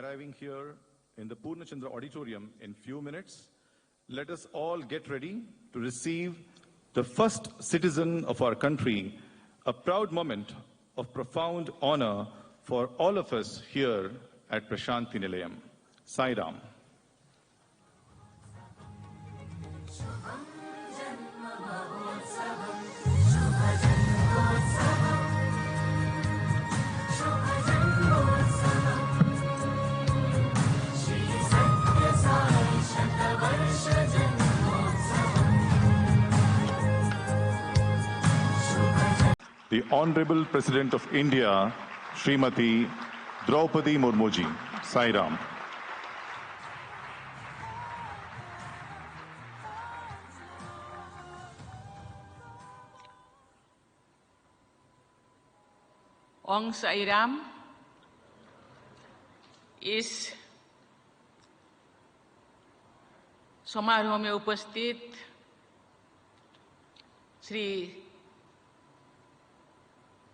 arriving here in the Purnachandra Auditorium in few minutes. Let us all get ready to receive the first citizen of our country, a proud moment of profound honor for all of us here at Prashanti Nilayam. Sai Ram. The Honorable President of India, Srimati Draupadi Murmuji. Sai Ram. ओम साई राम। इस समारोह में उपस्थित श्री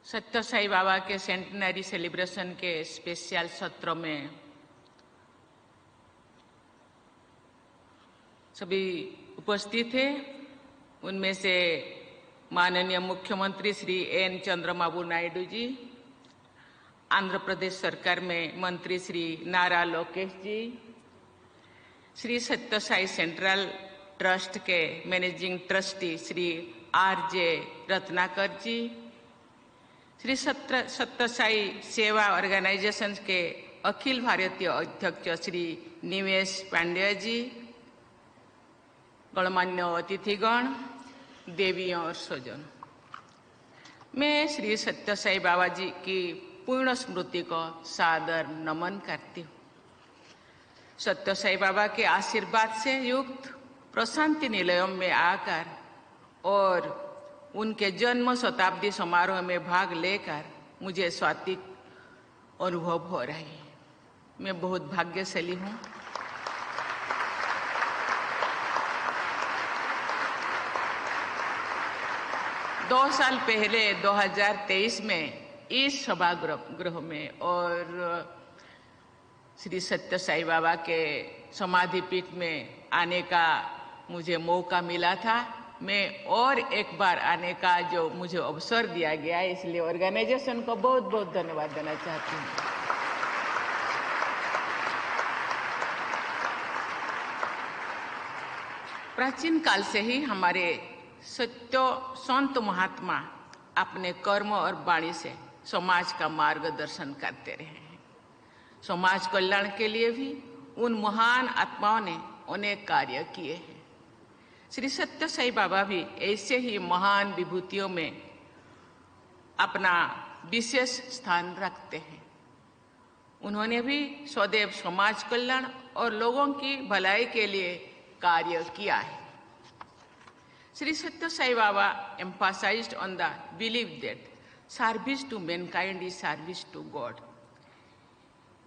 सत्य साई बाबा के centenary celebration के special सत्र में सभी उपस्थित हैं। उनमें से माननीय मुख्यमंत्री श्री एन चंद्रबाबू नायडू जी, आंध्र प्रदेश सरकार में मंत्री श्री नारा लोकेश जी, श्री सत्य साई सेंट्रल ट्रस्ट के managing trustee Shri R J. Ratnakar ji, Shri Sathya Sai सेवा ऑर्गेनाइजेशन के अखिल भारतीय अध्यक्ष श्री निमेश पांड्या जी, गणमान्य अतिथिगण, देवियों और स्वजन, मैं श्री सत्य साई बाबा जी की पूर्ण स्मृति को सादर नमन करती हूँ। सत्य साई बाबा के आशीर्वाद से युक्त प्रशांति निलयम में आकर और उनके जन्म शताब्दी समारोह में भाग लेकर मुझे स्वातिक अनुभव हो रही है। मैं बहुत भाग्यशाली हूँ। दो साल पहले 2023 में इस सभागृह में और श्री सत्य साई बाबा के समाधि पीठ में आने का मुझे मौका मिला था। मैं और एक बार आने का जो मुझे अवसर दिया गया, इसलिए ऑर्गेनाइजेशन को बहुत बहुत धन्यवाद देना चाहती हूँ। प्राचीन काल से ही हमारे सत्य संत महात्मा अपने कर्म और वाणी से समाज का मार्गदर्शन करते रहे हैं। समाज कल्याण के लिए भी उन महान आत्माओं ने अनेक कार्य किए हैं। श्री सत्य साई बाबा भी ऐसे ही महान विभूतियों में अपना विशेष स्थान रखते हैं। उन्होंने भी सदैव समाज कल्याण और लोगों की भलाई के लिए कार्य किया है। Sri Satya Sai Baba emphasized on the belief that service to mankind is service to God.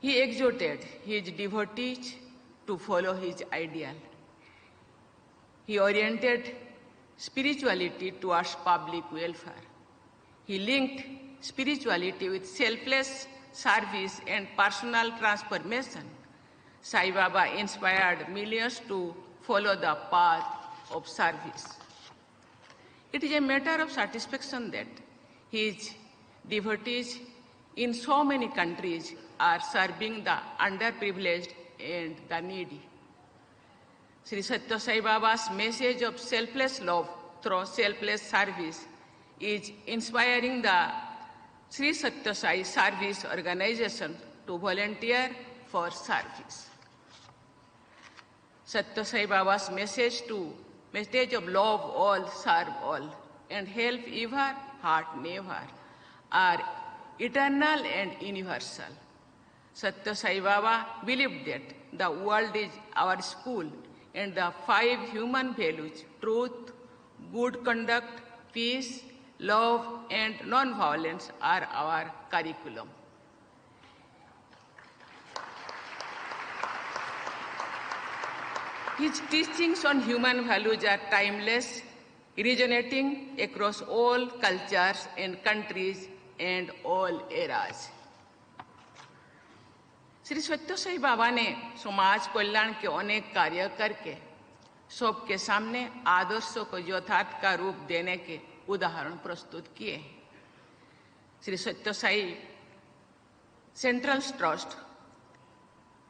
He exhorted his devotees to follow his ideal. He oriented spirituality towards public welfare. He linked spirituality with selfless service and personal transformation. Sai Baba inspired millions to follow the path of service. It is a matter of satisfaction that his devotees in so many countries are serving the underprivileged and the needy. Sri Satya Sai Baba's message of selfless love through selfless service is inspiring the Sri Satya Sai Service Organization to volunteer for service. Satya Sai Baba's message of love all, serve all, and help ever, hurt never, are eternal and universal. Satya Sai Baba believed that the world is our school and the 5 human values, truth, good conduct, peace, love, and non-violence are our curriculum. His teachings on human values are timeless, resonating across all cultures and countries and all eras. Shri Sathya Sai Baba ने समाज कल्याण के अनेक कार्य करके सबके सामने आदर्शों को यथार्थ का रूप देने के उदाहरण प्रस्तुत किए। श्री सत्य साई सेंट्रल ट्रस्ट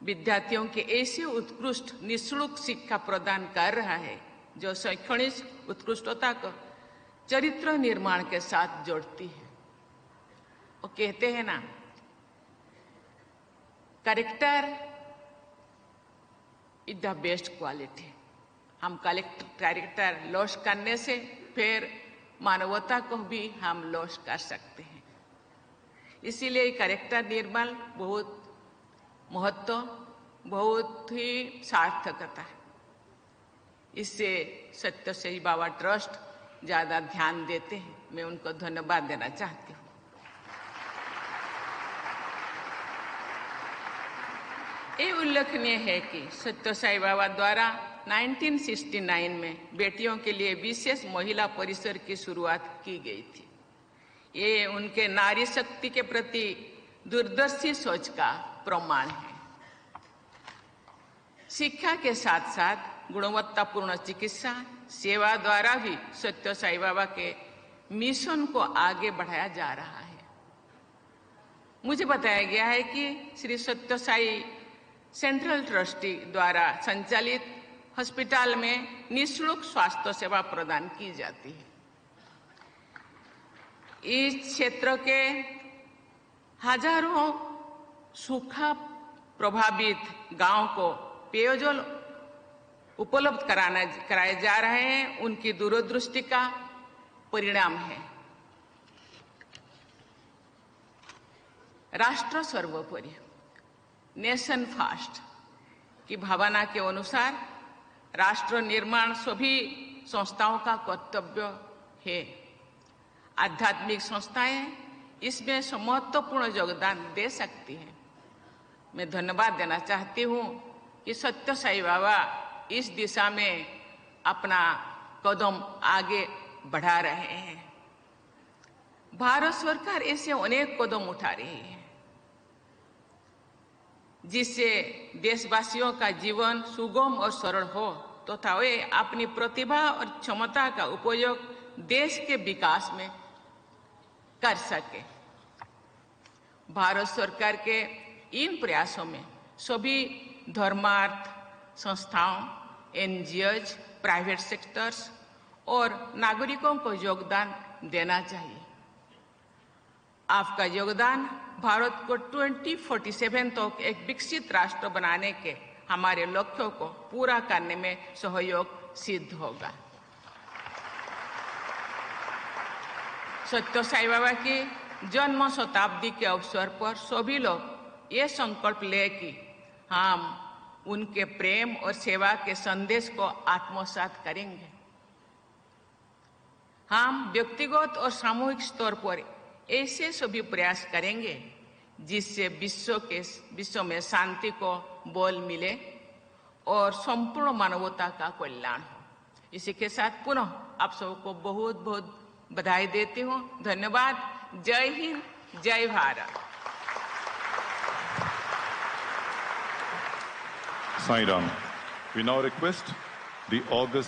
विद्यार्थियों के ऐसे उत्कृष्ट निःशुल्क शिक्षा प्रदान कर रहा है जो शैक्षणिक उत्कृष्टता को चरित्र निर्माण के साथ जोड़ती है। वो कहते हैं ना, character is the best quality. हम कैरेक्टर लॉस करने से फिर मानवता को भी हम लॉस कर सकते हैं। इसीलिए कैरेक्टर निर्माण बहुत महत्व, बहुत ही सार्थकता है। इससे सत्य साई बाबा ट्रस्ट ज्यादा ध्यान देते हैं। मैं उनको धन्यवाद देना चाहती हूँ। ये उल्लेखनीय है कि सत्य साई बाबा द्वारा 1969 में बेटियों के लिए विशेष महिला परिसर की शुरुआत की गई थी। ये उनके नारी शक्ति के प्रति दूरदर्शी सोच का प्रमाण है। शिक्षा के साथ साथ गुणवत्तापूर्ण चिकित्सा सेवा द्वारा भी सत्य साई बाबा के मिशन को आगे बढ़ाया जा रहा है। मुझे बताया गया है कि श्री सत्य साई सेंट्रल ट्रस्टी द्वारा संचालित अस्पताल में निःशुल्क स्वास्थ्य सेवा प्रदान की जाती है। इस क्षेत्र के हजारों सूखा प्रभावित गांव को पेयजल उपलब्ध कराए जा रहे हैं। उनकी दूरदृष्टि का परिणाम है। राष्ट्र सर्वोपरि, नेशन फर्स्ट की भावना के अनुसार राष्ट्र निर्माण सभी संस्थाओं का कर्तव्य है। आध्यात्मिक संस्थाएं इसमें महत्वपूर्ण योगदान दे सकती हैं। मैं धन्यवाद देना चाहती हूं कि सत्य साई बाबा इस दिशा में अपना कदम आगे बढ़ा रहे हैं। भारत सरकार ऐसे अनेक कदम उठा रही है जिससे देशवासियों का जीवन सुगम और सरल हो तथा वे अपनी प्रतिभा और क्षमता का उपयोग देश के विकास में कर सके। भारत सरकार के इन प्रयासों में सभी धर्मार्थ संस्थाओं, एनजीओज, प्राइवेट सेक्टर्स और नागरिकों को योगदान देना चाहिए। आपका योगदान भारत को 2047 तक एक विकसित राष्ट्र बनाने के हमारे लक्ष्यों को पूरा करने में सहयोग सिद्ध होगा। सत्य साई बाबा की जन्म शताब्दी के अवसर पर सभी लोग ये संकल्प ले कि हम उनके प्रेम और सेवा के संदेश को आत्मसात करेंगे। हम व्यक्तिगत और सामूहिक स्तर पर ऐसे सभी प्रयास करेंगे जिससे विश्व में शांति को बल मिले और संपूर्ण मानवता का कल्याण हो। इसी के साथ पुनः आप सबको बहुत बहुत बधाई देती हूँ। धन्यवाद। जय हिंद, जय Bharat. Sai Ram. We now request the August